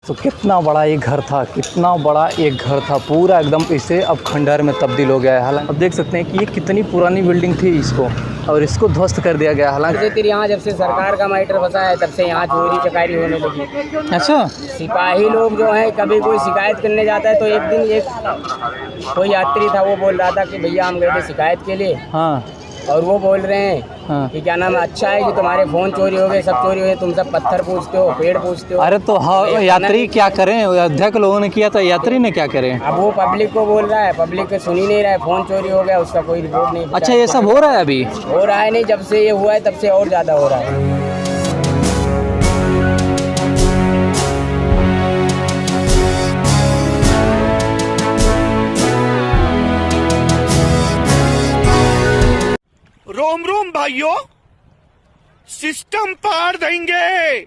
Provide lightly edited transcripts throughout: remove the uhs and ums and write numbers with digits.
तो कितना बड़ा एक घर था, कितना बड़ा एक घर था, पूरा एकदम इसे अब खंडहर में तब्दील हो गया है। हालांकि अब देख सकते हैं कि ये कितनी पुरानी बिल्डिंग थी, इसको ध्वस्त कर दिया गया। हालांकि यहाँ जब से सरकार का मैटर बसा है तब से यहाँ चोरी चकारी होने लगी। अच्छा, सिपाही लोग जो है कभी कोई शिकायत करने जाता है तो एक दिन एक कोई यात्री था, वो बोल रहा था कि भैया हम गए थे शिकायत के लिए। हाँ, और वो बोल रहे हैं हाँ। कि क्या नाम है, अच्छा है कि तुम्हारे फ़ोन चोरी हो गए, सब चोरी हो गए, तुम सब पत्थर पूछते हो, पेड़ पूछते हो। अरे तो हाँ, यात्री क्या करें, अयोध्या के लोगों ने किया तो यात्री ने क्या करें। अब वो पब्लिक को बोल रहा है, पब्लिक को सुन ही नहीं रहा है, फ़ोन चोरी हो गया, उसका कोई रिपोर्ट नहीं। अच्छा, ये सब हो रहा है अभी? हो रहा है नहीं, जब से ये हुआ है तब से और ज़्यादा हो रहा है। रोम रोम भाइयों, सिस्टम पार देंगे,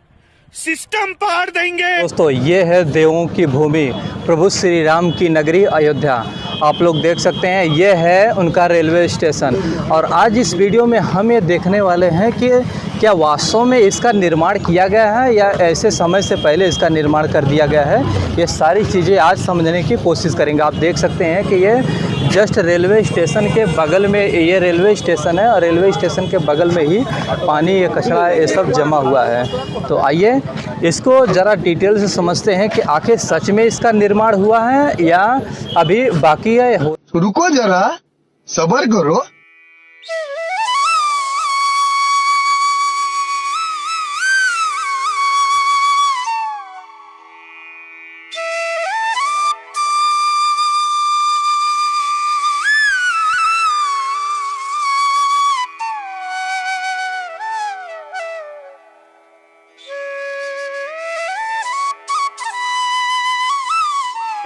सिस्टम पार देंगे। दोस्तों, ये है देवों की भूमि, प्रभु श्री राम की नगरी अयोध्या। आप लोग देख सकते हैं, ये है उनका रेलवे स्टेशन। और आज इस वीडियो में हम ये देखने वाले हैं कि क्या वास्तव में इसका निर्माण किया गया है या ऐसे समय से पहले इसका निर्माण कर दिया गया है। ये सारी चीज़ें आज समझने की कोशिश करेंगे। आप देख सकते हैं कि ये जस्ट रेलवे स्टेशन के बगल में ये रेलवे स्टेशन है, और रेलवे स्टेशन के बगल में ही पानी, ये कचरा, ये सब जमा हुआ है। तो आइए इसको ज़रा डिटेल से समझते हैं कि आखिर सच में इसका निर्माण हुआ है या अभी बाकी है। रुको जरा, सब्र करो।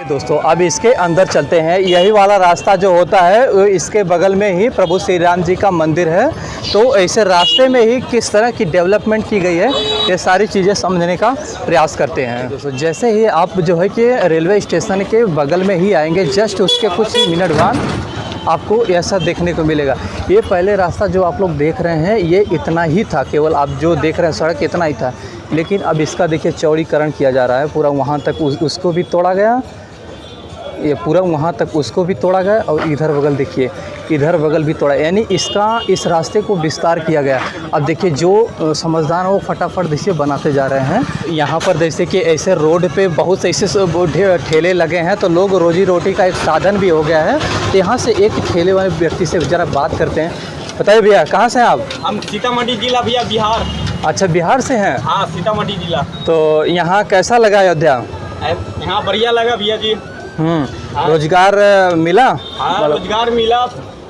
दोस्तों, अब इसके अंदर चलते हैं। यही वाला रास्ता जो होता है, इसके बगल में ही प्रभु श्री राम जी का मंदिर है। तो ऐसे रास्ते में ही किस तरह की डेवलपमेंट की गई है, ये सारी चीज़ें समझने का प्रयास करते हैं। दोस्तों, जैसे ही आप जो है कि रेलवे स्टेशन के बगल में ही आएंगे, जस्ट उसके कुछ ही मिनट बाद आपको ऐसा देखने को मिलेगा। ये पहले रास्ता जो आप लोग देख रहे हैं, ये इतना ही था, केवल आप जो देख रहे हैं सड़क इतना ही था। लेकिन अब इसका देखिए चौड़ीकरण किया जा रहा है, पूरा वहाँ तक उसको भी तोड़ा गया, ये पूरा वहाँ तक उसको भी तोड़ा गया, और इधर बगल देखिए, इधर बगल भी तोड़ा, यानी इस रास्ते को विस्तार किया गया। अब देखिए जो समझदार हैं वो फटाफट देखिए बनाते जा रहे हैं। यहाँ पर जैसे कि ऐसे रोड पे बहुत से ऐसे ठेले लगे हैं, तो लोग रोजी रोटी का एक साधन भी हो गया है। तो यहाँ से एक ठेले वाले व्यक्ति से ज़रा बात करते हैं। बताइए भैया, कहाँ से हैं आप? हम सीतामढ़ी जिला भैया, बिहार। अच्छा, बिहार से हैं? हाँ, सीतामढ़ी जिला। तो यहाँ कैसा लगा अयोध्या? यहाँ बढ़िया लगा भैया जी। हाँ। रोजगार मिला? हाँ, रोजगार मिला।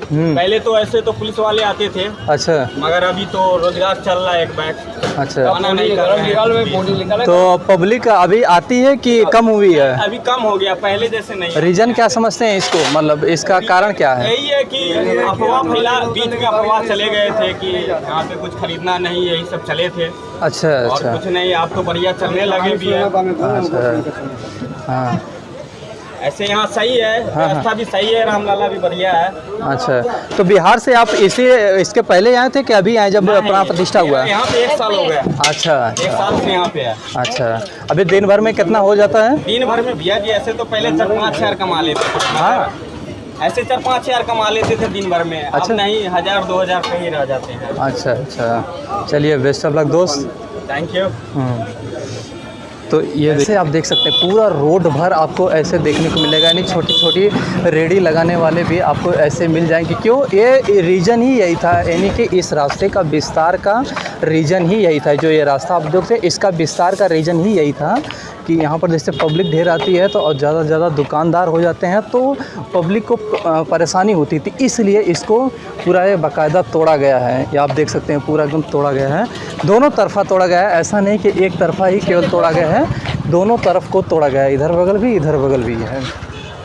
पहले तो ऐसे तो पुलिस वाले आते थे। अच्छा, मगर अभी तो रोजगार चल रहा है एक बैच। अच्छा, तो पब्लिक अभी आती है कि कम हुई है? अभी कम हो गया, पहले जैसे नहीं। रीजन क्या समझते हैं इसको, मतलब इसका कारण क्या है? यही है कि अफवाह फैला, बीच में अफवाह चले गए थे कि यहाँ पे कुछ खरीदना नहीं, यही सब चले थे। अच्छा, अच्छा, कुछ नहीं, आप तो बढ़िया चलने लगे भी है। अच्छा, हाँ, ऐसे यहाँ सही है, व्यवस्था भी सही है, रामलला भी बढ़िया है। अच्छा, तो बिहार से आप इसके पहले आए थे कि अभी आए जब प्राण प्रतिष्ठा हुआ? यहाँ पे 1 साल हो गया। अच्छा, 1 साल से यहाँ पे है। अच्छा, अभी दिन भर में कितना हो जाता है? दिन भर में भैया जी ऐसे तो पहले 4-5 हज़ार कमा लेते थे। हाँ, ऐसे 4-5 हज़ार कमा लेते थे दिन भर में। अच्छा, अब नहीं, 1000-2000 कहीं रह जाते हैं। अच्छा, अच्छा, चलिए, बेस्ट ऑफ लक दोस्त। Thank you. तो ये जैसे आप देख सकते हैं, पूरा रोड भर आपको ऐसे देखने को मिलेगा, यानी छोटी छोटी रेडी लगाने वाले भी आपको ऐसे मिल जाएंगे। क्यों? ये रीज़न ही यही था, यानी कि इस रास्ते का विस्तार का रीज़न ही यही था। जो ये रास्ता आप देखते हैं, इसका विस्तार का रीज़न ही यही था कि यहाँ पर जैसे पब्लिक ढेर आती है तो और ज़्यादा से ज़्यादा दुकानदार हो जाते हैं, तो पब्लिक को परेशानी होती थी, इसलिए इसको पूरा ये बाकायदा तोड़ा गया है। ये आप देख सकते हैं, पूरा एकदम तोड़ा गया है, दोनों तरफा तोड़ा गया है। ऐसा नहीं कि एक तरफा ही केवल तोड़ा गया है, दोनों तरफ को तोड़ा गया है, इधर बगल भी, इधर बगल भी है।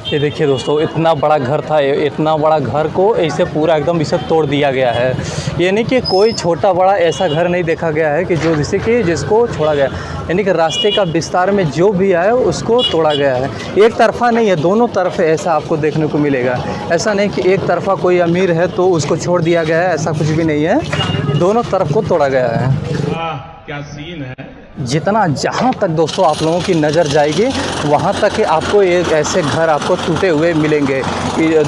ये देखिए दोस्तों, इतना बड़ा घर था, इतना बड़ा घर को ऐसे पूरा एकदम इसे तोड़ दिया गया है। यानी कि कोई छोटा बड़ा ऐसा घर नहीं देखा गया है कि जो जिसको छोड़ा गया, यानी कि रास्ते का विस्तार में जो भी आया उसको तोड़ा गया है। एक तरफा नहीं है, दोनों तरफ ऐसा आपको देखने को मिलेगा। ऐसा नहीं कि एक तरफा कोई अमीर है तो उसको छोड़ दिया गया है, ऐसा कुछ भी नहीं है, दोनों तरफ को तोड़ा गया है। क्या सीन है। जितना जहाँ तक दोस्तों आप लोगों की नज़र जाएगी वहाँ तक आपको एक ऐसे घर आपको टूटे हुए मिलेंगे।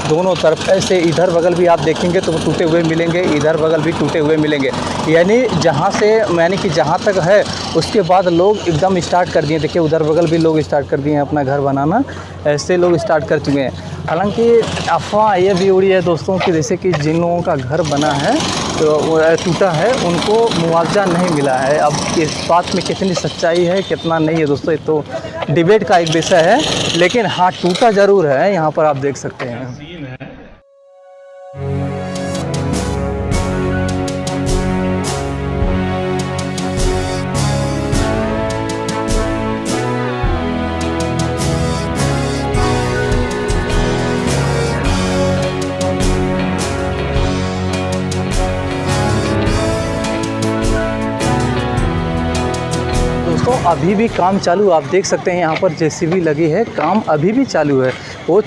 दोनों तरफ ऐसे इधर बगल भी आप देखेंगे तो टूटे हुए मिलेंगे, इधर बगल भी टूटे हुए मिलेंगे। यानी कि जहाँ तक है उसके बाद लोग एकदम स्टार्ट कर दिए। देखिए उधर बगल भी लोग स्टार्ट कर दिए हैं अपना घर बनाना, ऐसे लोग स्टार्ट कर चुके हैं। हालांकि अफवाह ये भी उड़ी है दोस्तों कि जैसे कि जिन लोगों का घर बना है तो टूटा है उनको मुआवजा नहीं मिला है। अब इस बात में कितनी सच्चाई है कितना नहीं है दोस्तों, ये तो डिबेट का एक विषय है, लेकिन हाँ टूटा ज़रूर है। यहाँ पर आप देख सकते हैं। दोस्तों अभी भी काम चालू, आप देख सकते हैं यहाँ पर जेसीबी लगी है, काम अभी भी चालू है, वो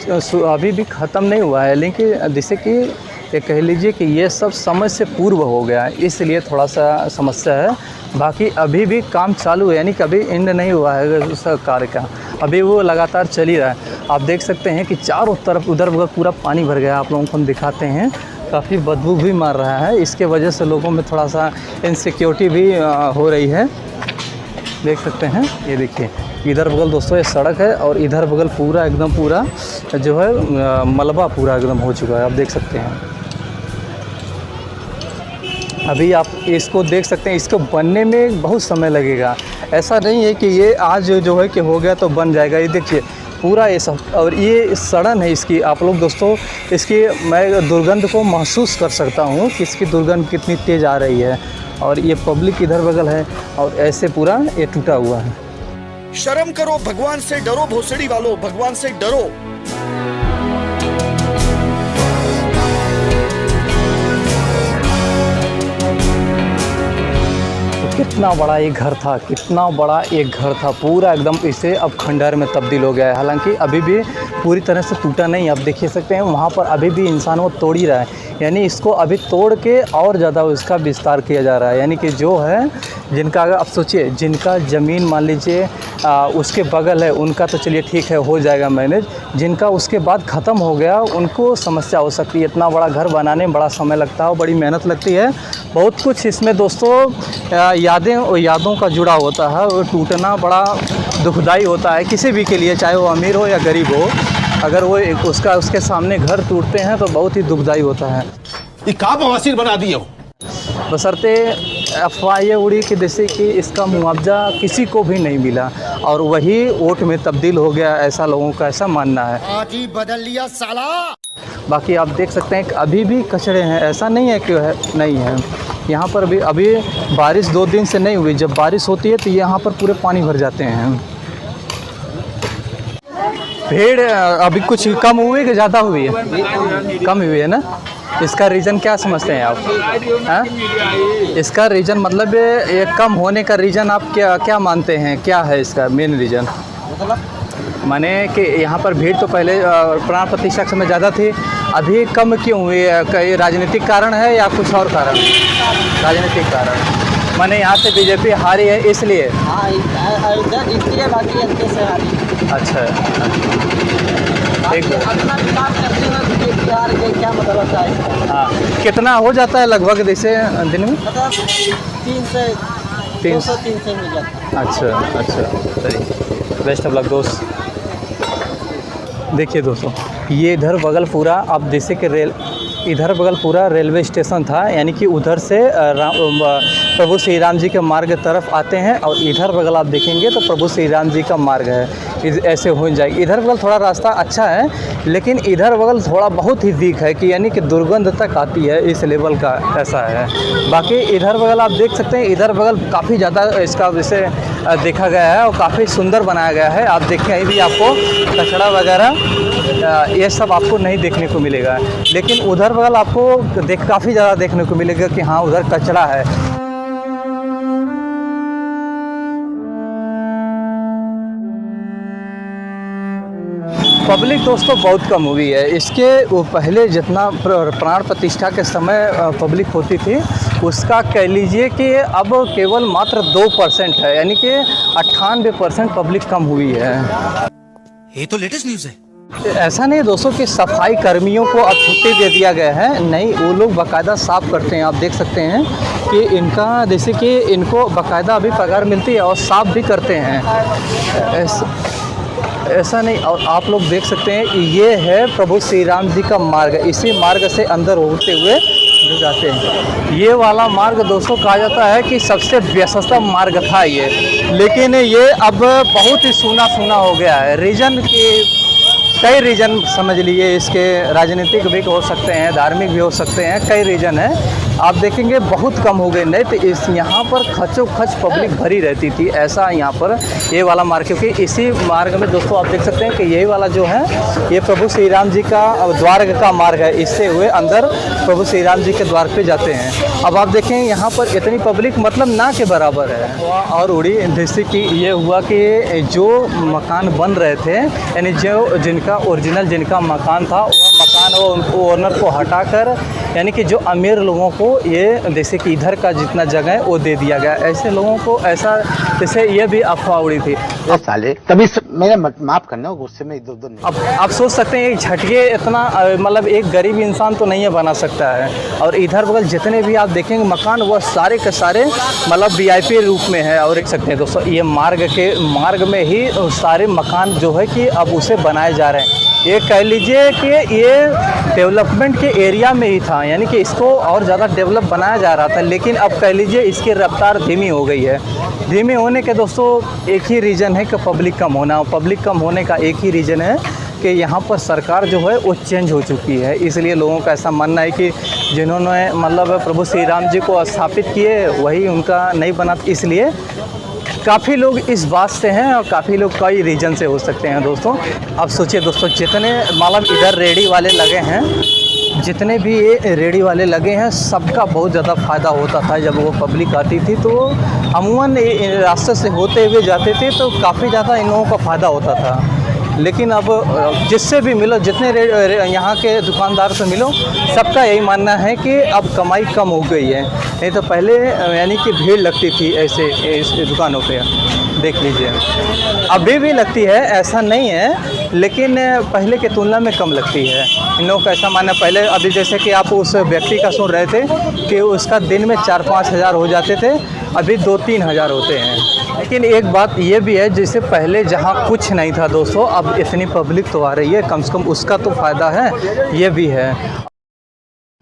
अभी भी ख़त्म नहीं हुआ है। लेकिन जैसे कि ये कह लीजिए कि ये सब समय से पूर्व हो गया है, इसलिए थोड़ा सा समस्या है। बाकी अभी भी काम चालू है, यानी कभी एंड नहीं हुआ है उस कार्य का, अभी वो लगातार चल ही रहा है। आप देख सकते हैं कि चारों तरफ उधर उधर पूरा पानी भर गया। आप लोगों को हम दिखाते हैं, काफ़ी बदबू भी मार रहा है। इसके वजह से लोगों में थोड़ा सा इनसिक्योरिटी भी हो रही है। देख सकते हैं, ये देखिए इधर बगल दोस्तों ये सड़क है और इधर बगल पूरा एकदम पूरा जो है मलबा पूरा एकदम हो चुका है। आप देख सकते हैं, अभी आप इसको देख सकते हैं, इसको बनने में बहुत समय लगेगा। ऐसा नहीं है कि ये आज जो है कि हो गया तो बन जाएगा। ये देखिए पूरा ये सब, और ये सड़न है इसकी। आप लोग दोस्तों इसकी मैं दुर्गंध को महसूस कर सकता हूँ कि इसकी दुर्गंध कितनी तेज़ आ रही है। और ये पब्लिक इधर बगल है और ऐसे पूरा ये टूटा हुआ है। शर्म करो, भगवान से डरो, भोसड़ी वालों, भगवान से डरो। कितना बड़ा एक घर था, कितना बड़ा एक घर था, पूरा एकदम इसे अब खंडहर में तब्दील हो गया है। हालांकि अभी भी पूरी तरह से टूटा नहीं, आप देख सकते हैं वहाँ पर अभी भी इंसान वो तोड़ ही रहा है। यानी इसको अभी तोड़ के और ज़्यादा उसका विस्तार किया जा रहा है। यानी कि जो है जिनका, अगर आप सोचिए जिनका ज़मीन मान लीजिए उसके बगल है, उनका तो चलिए ठीक है हो जाएगा मैनेज, जिनका उसके बाद ख़त्म हो गया उनको समस्या हो सकती है। इतना बड़ा घर बनाने में बड़ा समय लगता है और बड़ी मेहनत लगती है, बहुत कुछ इसमें दोस्तों यादों का जुड़ा होता है। वो टूटना बड़ा दुखदाई होता है किसी भी के लिए, चाहे वो अमीर हो या गरीब हो। अगर वो उसके सामने घर टूटते हैं तो बहुत ही दुखदाई होता है। ये का बवासीर बना दिए हो। बशर्ते अफवाह ये उड़ी कि जैसे कि इसका मुआवजा किसी को भी नहीं मिला और वही वोट में तब्दील हो गया, ऐसा लोगों का ऐसा मानना है। आज ही बदल लिया साला। बाकी आप देख सकते हैं कि अभी भी कचरे हैं, ऐसा नहीं है कि नहीं है। यहाँ पर भी अभी बारिश 2 दिन से नहीं हुई, जब बारिश होती है तो यहाँ पर पूरे पानी भर जाते हैं। भीड़ अभी कुछ कम हुई कि ज़्यादा हुई है? कम हुई है ना। इसका रीज़न क्या समझते हैं आप? हाँ, इसका रीज़न मतलब ये कम होने का रीज़न आप क्या मानते हैं, क्या है इसका मेन रीज़न? माने कि यहाँ पर भीड़ तो पहले प्राण प्रतिष्ठा के समय ज़्यादा थी, अभी कम क्यों हुई है? कई राजनीतिक कारण है या कुछ और कारण? राजनीतिक कारण, माने यहाँ से बीजेपी हारी है इसलिए। हाँ, अयोध्या जीतती है, बाकी अच्छे से हारी। अच्छा, अपना विकास करते हैं बिहार के, क्या मतलब होता है? हाँ, कितना हो जाता है लगभग जैसे दिन में? मतलब 3 से 203 से मिल जाता है। अच्छा, सही, बेस्ट ऑफ लक दोस्त। देखिए दोस्तों, ये इधर बगल पूरा आप जैसे कि इधर बगल पूरा रेलवे स्टेशन था, यानी कि उधर से प्रभु श्री राम जी के मार्ग तरफ आते हैं और इधर बगल आप देखेंगे तो प्रभु श्री राम जी का मार्ग है, ऐसे हो जाएगी। इधर बगल थोड़ा रास्ता अच्छा है, लेकिन इधर बगल थोड़ा बहुत ही वीक है कि यानी कि दुर्गंध तक आती है, इस लेवल का ऐसा है। बाकी इधर बगल आप देख सकते हैं, इधर बगल काफ़ी ज़्यादा इसका वैसे देखा गया है और काफ़ी सुंदर बनाया गया है। आप देखें अभी भी आपको कचरा वगैरह ये सब आपको नहीं देखने को मिलेगा, लेकिन उधर बगल आपको काफ़ी ज़्यादा देखने को मिलेगा कि हाँ उधर कचरा है। पब्लिक दोस्तों बहुत कम हुई है। इसके वो पहले जितना प्राण प्रतिष्ठा के समय पब्लिक होती थी उसका कह लीजिए कि अब केवल मात्र 2% है, यानी कि 98% पब्लिक कम हुई है। ये तो लेटेस्ट न्यूज़ है। ऐसा नहीं दोस्तों कि सफाई कर्मियों को अब छुट्टी दे दिया गया है, नहीं, वो लोग बाकायदा साफ़ करते हैं। आप देख सकते हैं कि इनका जैसे कि इनको बाकायदा अभी पगार मिलती है और साफ़ भी करते हैं। ऐसा नहीं। और आप लोग देख सकते हैं ये है प्रभु श्री राम जी का मार्ग, इसी मार्ग से अंदर होते हुए जो जाते हैं। ये वाला मार्ग दोस्तों कहा जाता है कि सबसे व्यस्त मार्ग था ये, लेकिन ये अब बहुत ही सूना सूना हो गया है। रीजन की कई रीजन समझ लीजिए, इसके राजनीतिक भी हो सकते हैं, धार्मिक भी हो सकते हैं, कई रीजन है। आप देखेंगे बहुत कम हो गए, नहीं तो इस यहाँ पर खचोखच पब्लिक भरी रहती थी। ऐसा यहाँ पर ये वाला मार्ग, क्योंकि इसी मार्ग में दोस्तों आप देख सकते हैं कि यही वाला जो है ये प्रभु श्री राम जी का द्वार का मार्ग है। इससे हुए अंदर प्रभु श्री राम जी के द्वार पे जाते हैं। अब आप देखें यहाँ पर इतनी पब्लिक मतलब ना के बराबर है। और उड़ी जैसे कि ये हुआ कि जो मकान बन रहे थे, यानी जो जिनका ओरिजिनल जिनका मकान था, वह मकान वो ओनर को हटाकर, यानी कि जो अमीर लोगों को ये जैसे कि इधर का जितना जगह है वो दे दिया गया। ऐसे लोगों को ऐसा, जैसे ये भी अफवाह उड़ी थी। अब साले तभी मेरा माफ़ करना, गुस्से में इधर उधर नहीं। अब आप सोच सकते हैं एक झटके इतना मतलब एक गरीब इंसान तो नहीं है बना सकता है। और इधर बगल जितने भी आप देखेंगे मकान, वह सारे के सारे मतलब VIP रूप में है। और देख सकते हैं दोस्तों ये मार्ग में ही सारे मकान जो है कि अब उसे बनाए जा रहे हैं। ये कह लीजिए कि ये डेवलपमेंट के एरिया में ही था, यानी कि इसको और ज़्यादा डेवलप बनाया जा रहा था, लेकिन अब कह लीजिए इसकी रफ्तार धीमी हो गई है। धीमे होने के दोस्तों एक ही रीज़न है कि पब्लिक कम होना। पब्लिक कम होने का एक ही रीज़न है कि यहाँ पर सरकार जो है वो चेंज हो चुकी है। इसलिए लोगों का ऐसा मानना है कि जिन्होंने मतलब प्रभु श्री राम जी को स्थापित किए वही उनका नहीं बना, इसलिए काफ़ी लोग इस बात से हैं और काफ़ी लोग कई रीजन से हो सकते हैं दोस्तों। अब सोचिए दोस्तों जितने मतलब इधर रेडी वाले लगे हैं, जितने भी ये रेडी वाले लगे हैं, सबका बहुत ज़्यादा फ़ायदा होता था। जब वो पब्लिक आती थी तो अमूमन रास्ते से होते हुए जाते थे तो काफ़ी ज़्यादा इन लोगों का फ़ायदा होता था। लेकिन अब जिससे भी मिलो, जितने यहाँ के दुकानदार से मिलो, सबका यही मानना है कि अब कमाई कम हो गई है। नहीं तो पहले यानी कि भीड़ लगती थी ऐसे इस दुकानों पे, देख लीजिए। अभी भी लगती है, ऐसा नहीं है, लेकिन पहले की तुलना में कम लगती है। इन लोगों का ऐसा मानना, पहले अभी जैसे कि आप उस व्यक्ति का सुन रहे थे कि उसका दिन में 4-5 हज़ार हो जाते थे, अभी 2-3 हज़ार होते हैं। लेकिन एक बात ये भी है, जैसे पहले जहाँ कुछ नहीं था दोस्तों, अब इतनी पब्लिक तो आ रही है, कम से कम उसका तो फ़ायदा है, ये भी है।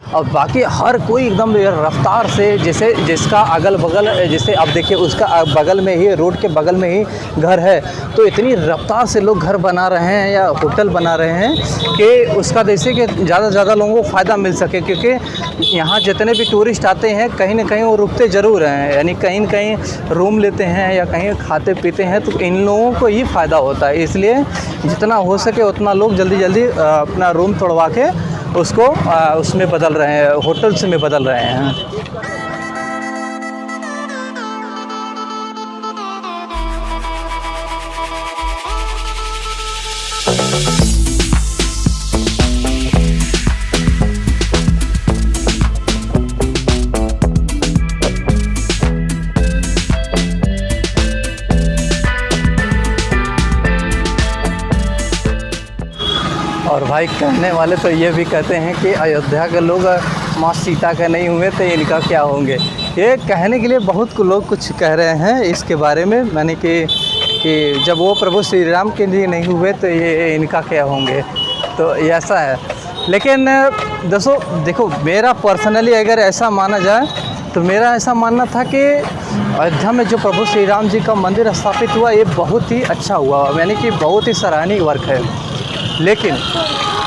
और बाकी हर कोई एकदम रफ्तार से, जैसे जिसका अगल बगल, जैसे आप देखिए उसका बगल में ही, रोड के बगल में ही घर है, तो इतनी रफ्तार से लोग घर बना रहे हैं या होटल बना रहे हैं कि उसका जैसे कि ज़्यादा से ज़्यादा लोगों को फ़ायदा मिल सके। क्योंकि यहाँ जितने भी टूरिस्ट आते हैं कहीं ना कहीं वो रुकते ज़रूर हैं, यानी कहीं न कहीं रूम लेते हैं या कहीं खाते पीते हैं, तो इन लोगों को ही फ़ायदा होता है। इसलिए जितना हो सके उतना लोग जल्दी जल्दी अपना रूम तोड़वा के उसको उसमें बदल रहे हैं, होटल्स में बदल रहे हैं। और भाई कहने वाले तो ये भी कहते हैं कि अयोध्या के लोग माँ सीता के नहीं हुए तो इनका क्या होंगे। ये कहने के लिए बहुत लोग कुछ कह रहे हैं इसके बारे में, मैंने कि जब वो प्रभु श्री राम के लिए नहीं हुए तो ये इनका क्या होंगे, तो ऐसा है। लेकिन दोस्तों देखो, मेरा पर्सनली अगर ऐसा माना जाए तो मेरा ऐसा मानना था कि अयोध्या में जो प्रभु श्री राम जी का मंदिर स्थापित हुआ ये बहुत ही अच्छा हुआ, यानी कि बहुत ही सराहनीय वर्क है। लेकिन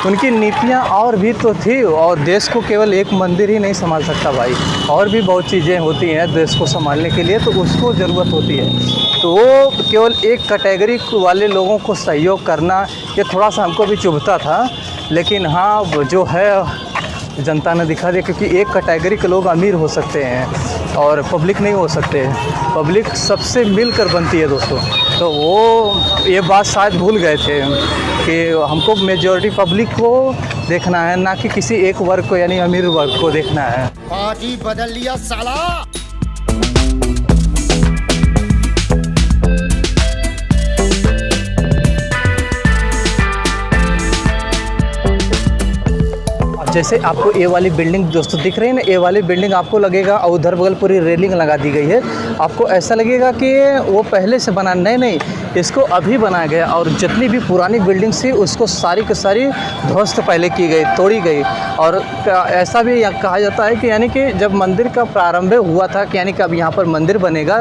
उनकी नीतियाँ और भी तो थी, और देश को केवल एक मंदिर ही नहीं संभाल सकता भाई, और भी बहुत चीज़ें होती हैं देश को संभालने के लिए, तो उसको ज़रूरत होती है। तो वो केवल एक कैटेगरी वाले लोगों को सहयोग करना ये थोड़ा सा हमको भी चुभता था। लेकिन हाँ, जो है जनता ने दिखा दिया, क्योंकि एक कैटेगरी के लोग अमीर हो सकते हैं और पब्लिक नहीं हो सकते। पब्लिक सबसे मिलकर बनती है दोस्तों। तो वो ये बात शायद भूल गए थे कि हमको मेजॉरिटी पब्लिक को देखना है, ना कि किसी एक वर्ग को यानी अमीर वर्ग को देखना है। पार्टी बदल लिया साला। जैसे आपको ये वाली बिल्डिंग दोस्तों दिख रही है ना, ये वाली बिल्डिंग आपको लगेगा और उधर बगल पूरी रेलिंग लगा दी गई है, आपको ऐसा लगेगा कि वो पहले से बना, नहीं, इसको अभी बनाया गया। और जितनी भी पुरानी बिल्डिंग थी उसको सारी की सारी ध्वस्त पहले की गई, तोड़ी गई। और ऐसा भी कहा जाता है कि यानी कि जब मंदिर का प्रारंभ हुआ था कि यानी कि अब यहाँ पर मंदिर बनेगा,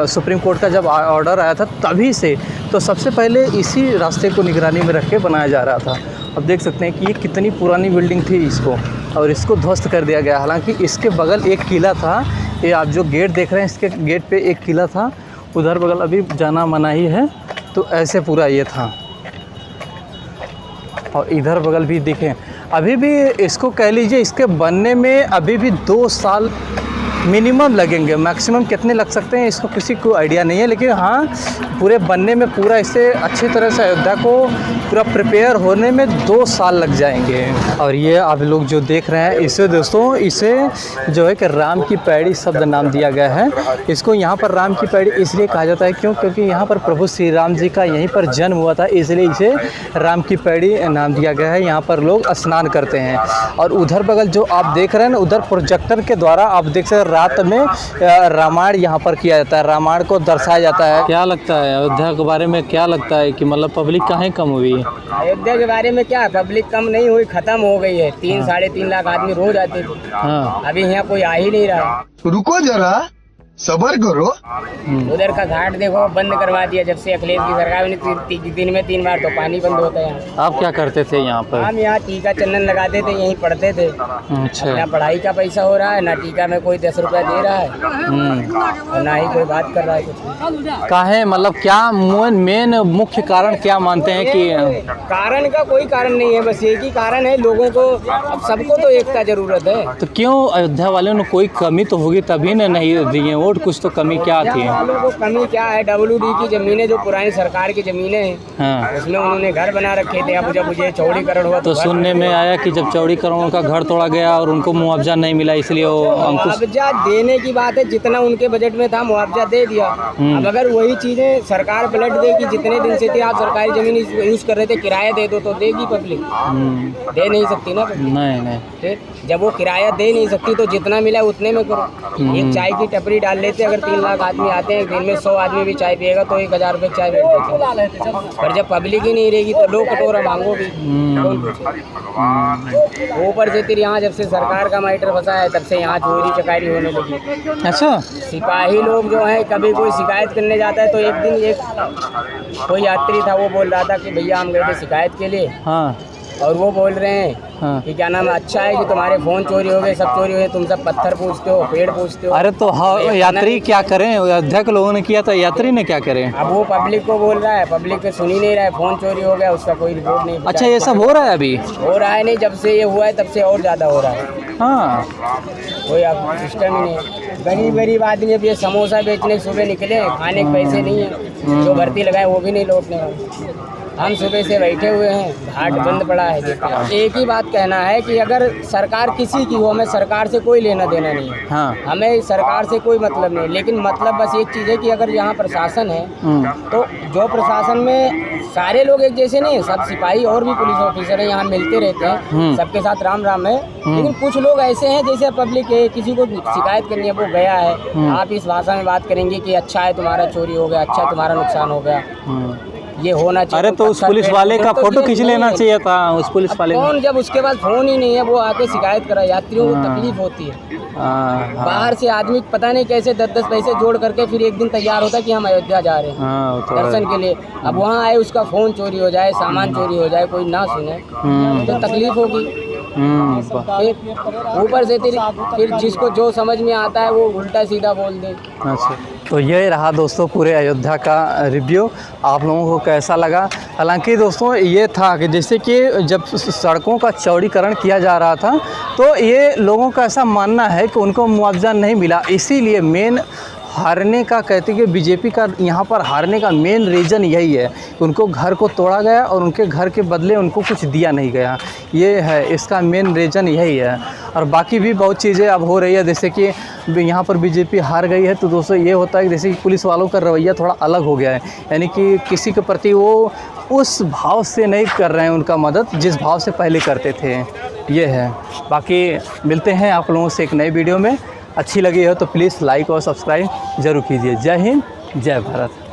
सुप्रीम कोर्ट का जब ऑर्डर आया था तभी से, तो सबसे पहले इसी रास्ते को निगरानी में रख के बनाया जा रहा था। अब देख सकते हैं कि ये कितनी पुरानी बिल्डिंग थी इसको, और इसको ध्वस्त कर दिया गया। हालांकि इसके बगल एक किला था, ये आप जो गेट देख रहे हैं इसके गेट पे एक किला था, उधर बगल अभी जाना मना ही है। तो ऐसे पूरा ये था, और इधर बगल भी देखें, अभी भी इसको कह लीजिए इसके बनने में अभी भी 2 साल मिनिमम लगेंगे, मैक्सिमम कितने लग सकते हैं इसको किसी को आइडिया नहीं है। लेकिन हाँ, पूरे बनने में पूरा इसे अच्छी तरह से अयोध्या को पूरा प्रिपेयर होने में 2 साल लग जाएंगे। और ये आप लोग जो देख रहे हैं इसे दोस्तों, इसे जो है कि राम की पैड़ी शब्द नाम दिया गया है। इसको यहाँ पर राम की पैड़ी इसलिए कहा जाता है क्योंकि यहाँ पर प्रभु श्री राम जी का यहीं पर जन्म हुआ था, इसलिए इसे राम की पैड़ी नाम दिया गया है। यहाँ पर लोग स्नान करते हैं। और उधर बगल जो आप देख रहे हैं ना, उधर प्रोजेक्टर के द्वारा आप देख सकते हैं रात में रामायण यहाँ पर किया जाता है, रामायण को दर्शाया जाता है। क्या लगता है अयोध्या के बारे में, क्या लगता है कि मतलब पब्लिक काहे कम हुई? अयोध्या के बारे में क्या, पब्लिक कम नहीं हुई, खत्म हो गई है। 3-3.5 लाख आदमी रोज आते थे, हाँ। अभी यहाँ कोई आ ही नहीं रहा। रुको जरा, सबर करो। उधर का घाट देखो बंद करवा दिया जब से अखिलेश की सरकार ने। दिन में 3 बार तो पानी बंद होता है यहाँ। आप क्या करते थे यहाँ पर? हम यहाँ टीका चंदन लगाते थे, यहीं पढ़ते थे। अच्छा, ना पढ़ाई का पैसा हो रहा है, ना टीका में कोई 10 रुपया दे रहा है, और ना ही कोई बात कर रहा है कुछ। काहे मतलब क्या मेन मुख्य कारण क्या मानते हैं कि? कारण का कोई कारण नहीं है, बस एक ही कारण है, लोगों को अब सबको तो एकता जरूरत है। तो क्यों अयोध्या वालों ने कोई कमी तो होगी तभी ना नहीं दिए वोट, कुछ तो कमी क्या थी? वालों को कमी क्या है, WD की जमीनें जो पुरानी सरकार की जमीनें हैं, हाँ। उसमें उन्होंने घर बना रखे थे। अब जब मुझे चौड़ीकरण हुआ तो सुनने में आया कि जब चौड़ीकरण का घर तोड़ा गया और उनको मुआवजा नहीं मिला, इसलिए वो अंकुश। मुआवजा देने की बात है, जितना उनके बजट में था मुआवजा दे दिया। अब अगर वही चीजें सरकार पलट दे कि जितने दिन से थे आप सरकारी जमीन यूज कर रहे थे, किराया दे दो, तो देगी पब्लिक? दे नहीं सकती ना। नहीं। फिर जब वो किराया दे नहीं सकती तो जितना मिला उतने में करो। एक चाय की टपरी डाल लेते, अगर 3 लाख आदमी आते हैं, दिन में 100 आदमी भी चाय पिएगा तो 1000 रुपये चाय बेच देते। पर जब पब्लिक ही नहीं रहेगी तो लोग कटोरा मांगो भी कौन पूछे? ऊपर से फिर यहाँ जब से सरकार का मैटर फंसा है तब से यहाँ चोरी चकारी होने लगी। अच्छा, सिपाही लोग जो हैं, कभी कोई शिकायत करने जाता है तो एक दिन एक कोई यात्री था, वो बोल रहा था कि भैया हम गए थे शिकायत के लिए, हाँ। और वो बोल रहे हैं हाँ। कि क्या नाम है, अच्छा है कि तुम्हारे फोन चोरी हो गए, सब चोरी हो गए, तुम सब पत्थर पूछते हो, पेड़ पूछते हो। अरे तो हाँ, यात्री क्या करें? अयोध्या के लोगों ने किया था, यात्री ने क्या करें? अब वो पब्लिक को बोल रहा है, पब्लिक को सुन ही नहीं रहा है, फोन चोरी हो गया, उसका कोई रिपोर्ट नहीं। अच्छा, ये सब हो रहा है अभी? हो रहा है नहीं, जब से ये हुआ है तब से और ज़्यादा हो रहा है। हाँ, कोई अब सिस्टम ही नहीं है। गरीब आदमी अब ये समोसा बेचने सुबह निकले, खाने के पैसे नहीं है, जो भर्ती लगाए वो भी नहीं लौटने वाले। हम सुबह से बैठे हुए हैं, घाट बंद पड़ा है। एक ही बात कहना है कि अगर सरकार किसी की हो, हमें सरकार से कोई लेना देना नहीं है। हाँ। हमें सरकार से कोई मतलब नहीं, लेकिन मतलब बस एक चीज़ है कि अगर यहाँ प्रशासन है तो जो प्रशासन में सारे लोग एक जैसे नहीं है, सब सिपाही और भी पुलिस ऑफिसर है, यहाँ मिलते रहते हैं, सबके साथ राम राम है। लेकिन कुछ लोग ऐसे हैं जैसे पब्लिक है, किसी को शिकायत करनी है, वो गया है, आप इस भाषा में बात करेंगे कि अच्छा है तुम्हारा चोरी हो गया, अच्छा तुम्हारा नुकसान हो गया, ये होना चाहिए। अरे तो उस पुलिस वाले का फोटो खींच लेना चाहिए था, उस पुलिस वाले कौन, जब उसके पास फोन ही नहीं है वो आके शिकायत करा। यात्रियों को तकलीफ होती है, बाहर से आदमी पता नहीं कैसे 10-10 पैसे जोड़ करके फिर एक दिन तैयार होता है कि हम अयोध्या जा रहे हैं दर्शन के लिए। अब वहाँ आए, उसका फोन चोरी हो जाए, सामान चोरी हो जाए, कोई ना सुने तो तकलीफ होगी। ऊपर से फिर जिसको जो समझ में आता है वो उल्टा सीधा बोल दे। अच्छा, तो ये रहा दोस्तों पूरे अयोध्या का रिव्यू। आप लोगों को कैसा लगा? हालांकि दोस्तों ये था कि जैसे कि जब सड़कों का चौड़ीकरण किया जा रहा था तो ये लोगों का ऐसा मानना है कि उनको मुआवजा नहीं मिला, इसीलिए मेन हारने का कहते हैं कि बीजेपी का यहाँ पर हारने का मेन रीज़न यही है, उनको घर को तोड़ा गया और उनके घर के बदले उनको कुछ दिया नहीं गया, ये है इसका मेन रीज़न यही है। और बाकी भी बहुत चीज़ें अब हो रही है, जैसे कि यहाँ पर बीजेपी हार गई है तो दोस्तों ये होता है कि जैसे कि पुलिस वालों का रवैया थोड़ा अलग हो गया है, यानी कि किसी के प्रति वो उस भाव से नहीं कर रहे हैं उनका मदद जिस भाव से पहले करते थे, ये है। बाकी मिलते हैं आप लोगों से एक नई वीडियो में, अच्छी लगी हो तो प्लीज़ लाइक और सब्सक्राइब ज़रूर कीजिए। जय हिंद, जय भारत।